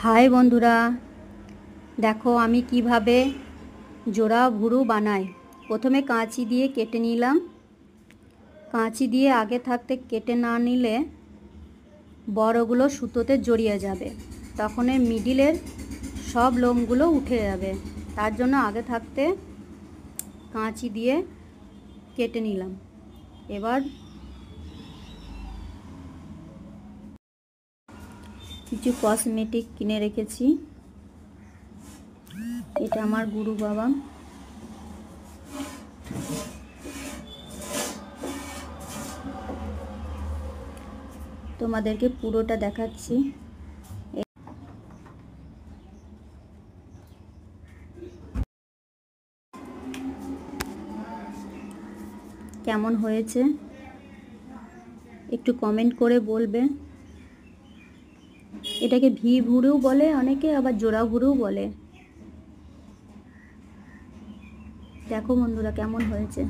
High বন্ধুরা, দেখো আমি কিভাবে জোড়া ভুরু বানাই। প্রথমে কাঁচি দিয়ে কেটে নিলাম। কাঁচি দিয়ে আগে থাকতে কেটে না নিলে বড়গুলো সুতোতে জড়িয়ে যাবে, তখন এর মিডিলের সব লোমগুলো উঠে যাবে। তার জন্য আগে থাকতে কাঁচি দিয়ে কেটে নিলাম। এবার কিছু কসমেটিক কিনে রেখেছি। এটা আমার গুরু বাবা। তোমাদেরকে পুরোটা দেখাচ্ছি। কেমন হয়েছে একটু কমেন্ট করে বলবে। এটাকে ভি ভুরুও বলে অনেকে, আবার জোড়া ভুরুও বলে। দেখো বন্ধুরা কেমন হয়েছে।